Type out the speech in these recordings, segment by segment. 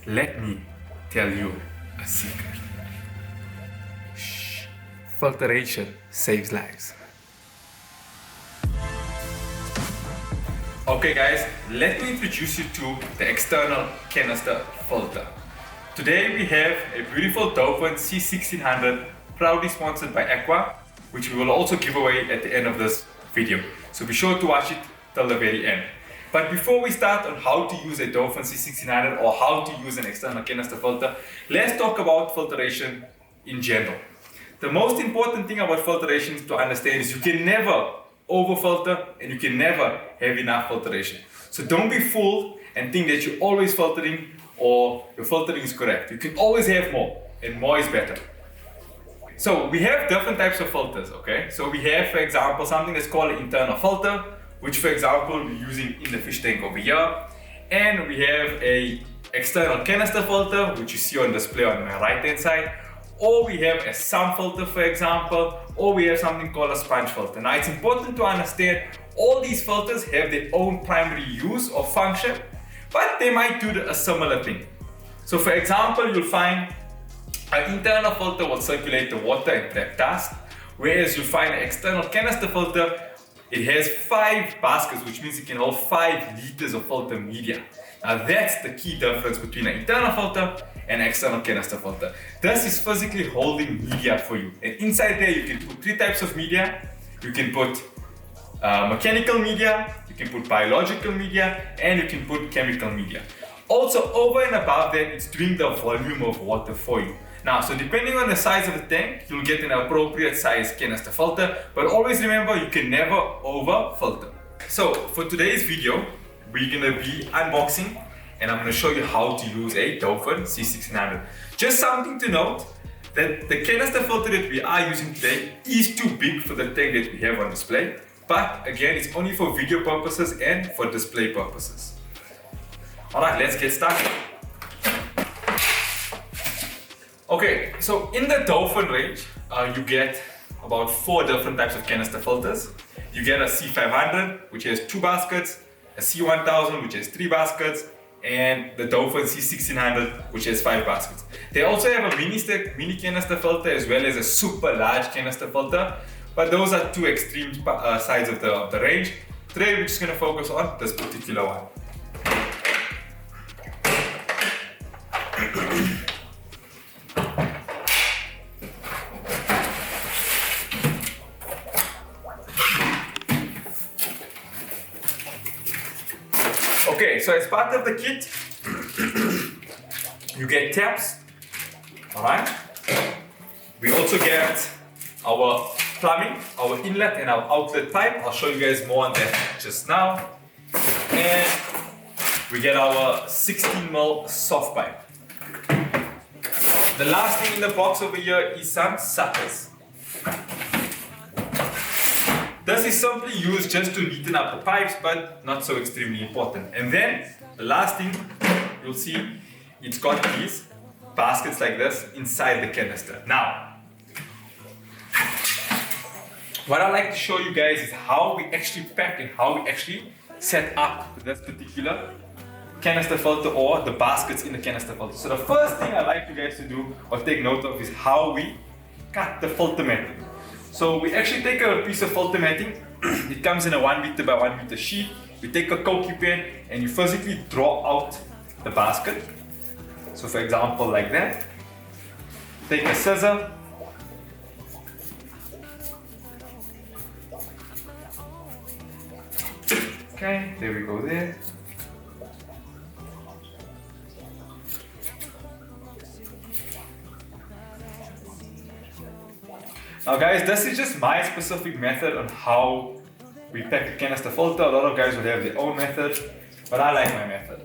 let me tell you a secret. Shh. Filteration saves lives. Okay guys, let me introduce you to the external canister filter. Today we have a beautiful Dolphin C1600, proudly sponsored by Aqua, which we will also give away at the end of this video. So be sure to watch it till the very end. But before we start on how to use a Dolphin C1600 or how to use an external canister filter, let's talk about filtration in general. The most important thing about filtration to understand is you can never over-filter and you can never have enough filtration. So don't be fooled and think that you're always filtering or your filtering is correct. You can always have more, and more is better. So we have different types of filters, okay? So we have, for example, something that's called an internal filter, which for example we're using in the fish tank over here. And we have a external canister filter, which you see on display on my right hand side. Or we have a sump filter, for example, or we have something called a sponge filter. Now it's important to understand all these filters have their own primary use or function, but they might do a similar thing. So for example, you'll find an internal filter will circulate the water and trap dust, whereas you'll find an external canister filter, it has 5 baskets, which means it can hold 5 liters of filter media. Now that's the key difference between an internal filter and an external canister filter. This is physically holding media for you. And inside there you can put 3 types of media. You can put mechanical media, you can put biological media, and you can put chemical media. Also over and above that, it's doing the volume of water for you. Now, so depending on the size of the tank, you'll get an appropriate size canister filter, but always remember you can never over filter. So for today's video, we're gonna be unboxing and I'm gonna show you how to use a Dolphin C1600. Just something to note, that the canister filter that we are using today is too big for the tank that we have on display. But again, it's only for video purposes and for display purposes. Alright, let's get started. Okay, so in the Dolphin range, you get about 4 different types of canister filters. You get a C500, which has 2 baskets, a C1000, which has 3 baskets, and the Dolphin C1600, which has 5 baskets. They also have a mini canister filter as well as a super large canister filter, but those are 2 extreme sides of the range. Today we're just going to focus on this particular one. Okay, so as part of the kit, you get taps, alright? We also get our plumbing, our inlet and our outlet pipe. I'll show you guys more on that just now. And we get our 16mm soft pipe. The last thing in the box over here is some suckers. This is simply used just to neaten up the pipes, but not so extremely important. And then the last thing you'll see, it's got these baskets like this inside the canister. Now, what I'd like to show you guys is how we actually pack and how we actually set up this particular canister filter or the baskets in the canister filter. So the first thing I'd like you guys to do or take note of is how we cut the filter matting. So we actually take a piece of filter matting. It comes in a 1 meter by 1 meter sheet. You take a Koki pen and you physically draw out the basket. So for example, like that. Take a scissor. Okay, there we go there. Now guys, this is just my specific method on how we pack a canister filter. A lot of guys will have their own method, but I like my method.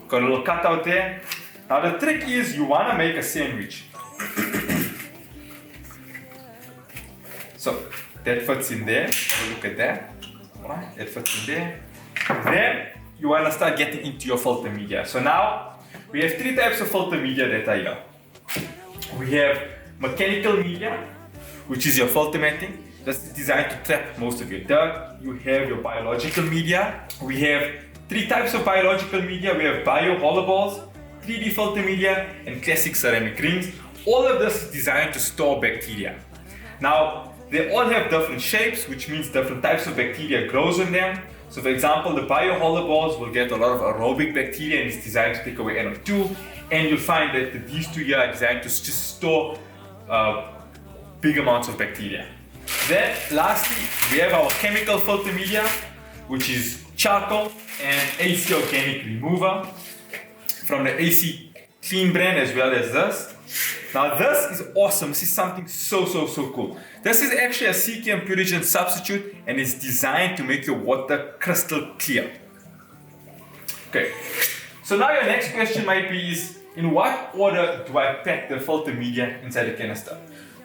Got a little cutout there. Now the trick is you want to make a sandwich. So that fits in there. Look at that. Alright, that fits in there. Then you want to start getting into your filter media. So now we have 3 types of filter media that are here. We have mechanical media, which is your filter matting. That's designed to trap most of your dirt. You have your biological media. We have 3 types of biological media. We have bio hollow balls, 3D filter media, and classic ceramic rings. All of this is designed to store bacteria. Now, they all have different shapes, which means different types of bacteria grows in them. So for example, the bio-hollow balls will get a lot of aerobic bacteria and it's designed to take away NO2. And you'll find that these two here are designed to just store big amounts of bacteria. Then lastly, we have our chemical filter media, which is charcoal and AC organic remover from the AC Clean brand, as well as this. Now this is awesome. This is something so cool. This is actually a CKM purigen substitute and it's designed to make your water crystal clear. Okay, so now your next question might be is, in what order do I pack the filter media inside the canister?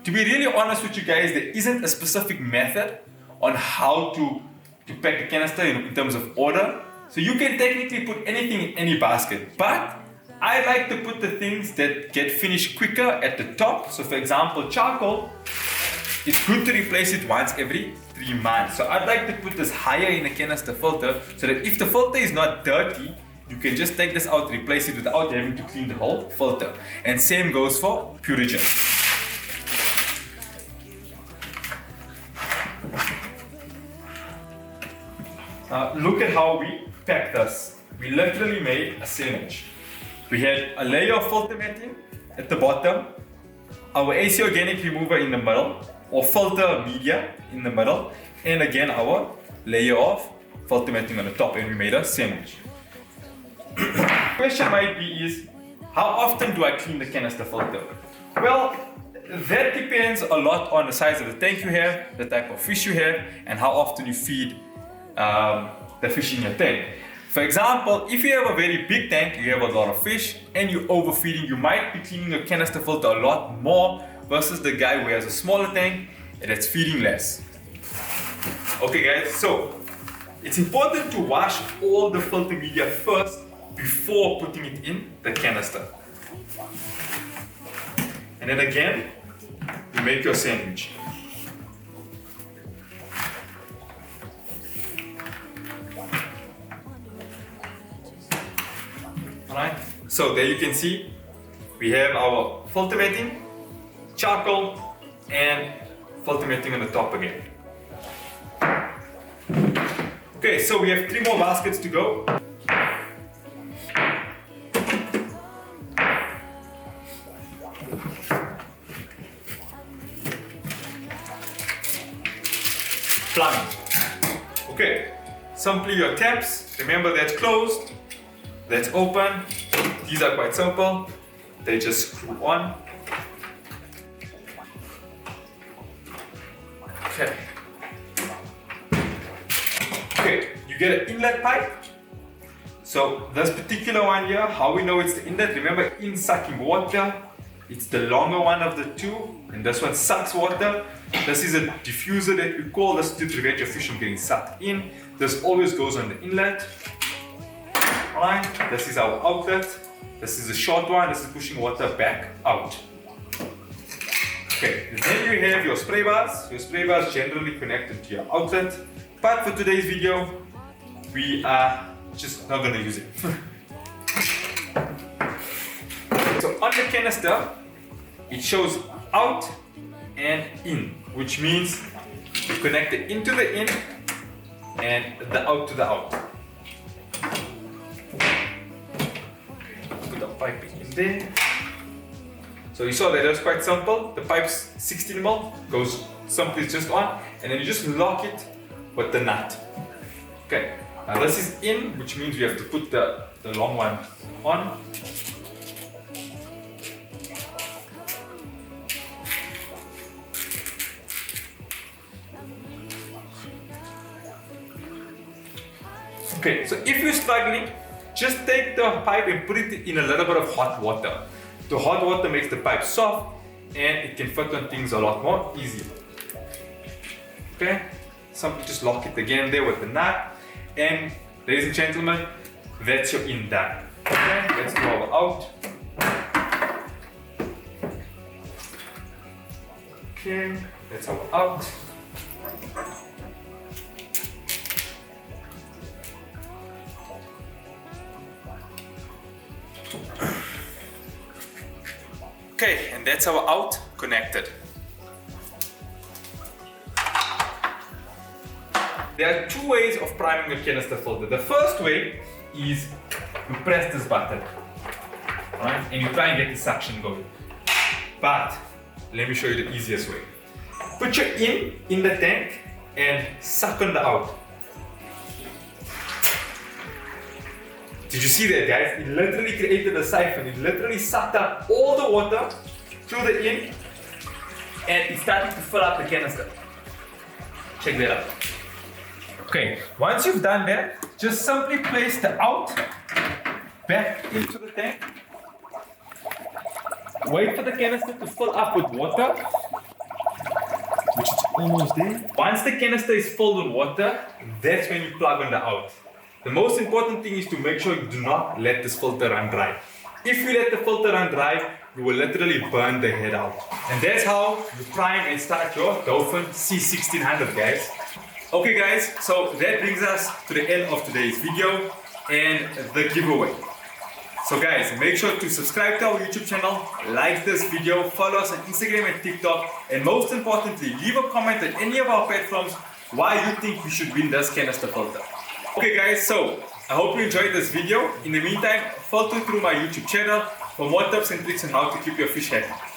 To be really honest with you guys, there isn't a specific method on how to pack the canister in terms of order. So you can technically put anything in any basket, but I like to put the things that get finished quicker at the top. So for example, charcoal, it's good to replace it once every 3 months. So I'd like to put this higher in the canister filter so that if the filter is not dirty, you can just take this out, replace it without having to clean the whole filter. And same goes for purigen. Look at how we packed this. We literally made a sandwich. We had a layer of filter matting at the bottom, our AC organic remover in the middle, or filter media in the middle, and again our layer of filter matting on the top, and we made a sandwich. Question might be is, how often do I clean the canister filter? Well, that depends a lot on the size of the tank you have, the type of fish you have, and how often you feed the fish in your tank. For example, if you have a very big tank, you have a lot of fish, and you're overfeeding, you might be cleaning your canister filter a lot more versus the guy who has a smaller tank and that's feeding less. Okay guys, so it's important to wash all the filter media first before putting it in the canister. And then again, you make your sandwich. Alright, so there you can see we have our filter matting, charcoal, and filter matting on the top again. Okay, so we have 3 more baskets to go. Plumbing. Okay, simply your taps, remember that's closed, that's open. These are quite simple, they just screw on. Okay. Okay, you get an inlet pipe. So this particular one here, how we know it's the inlet, remember in sucking water, it's the longer one of the two, and this one sucks water. This is a diffuser that we call this to prevent your fish from getting sucked in. This always goes on the inlet. Alright, this is our outlet. This is a short one, this is pushing water back out. Okay, then you have your spray bars. Your spray bars generally connected to your outlet. But for today's video, we are just not going to use it. So on the canister, it shows out and in, which means you connect it into the in and the out to the out. Put the pipe in there. So you saw that it was quite simple. The pipe's 16 mm, goes simply just on, and then you just lock it with the nut. Okay, now this is in, which means we have to put the long one on. Okay, so if you're struggling, just take the pipe and put it in a little bit of hot water. The hot water makes the pipe soft and it can fit on things a lot more easily. Okay, simply just lock it again there with the nut, and ladies and gentlemen, that's your in done. Okay, let's do our out. Okay, that's our out. Okay, and that's our out connected. There are two ways of priming a canister filter. The first way is you press this button, right? And you try and get the suction going. But let me show you the easiest way. Put your in the tank and suck on the out. Did you see that, guys? It literally created a siphon. It literally sucked up all the water through the in and it started to fill up the canister. Check that out. Okay, once you've done that, just simply place the out back into the tank. Wait for the canister to fill up with water, which is almost there. Once the canister is filled with water, that's when you plug on the out. The most important thing is to make sure you do not let this filter run dry. If you let the filter run dry, you will literally burn the head out. And that's how you prime and start your Dolphin C1600, guys. Okay guys, so that brings us to the end of today's video and the giveaway. So guys, make sure to subscribe to our YouTube channel, like this video, follow us on Instagram and TikTok, and most importantly, leave a comment on any of our platforms why you think we should win this canister filter. Okay guys, so I hope you enjoyed this video. In the meantime, follow through my YouTube channel for more tips and tricks on how to keep your fish happy.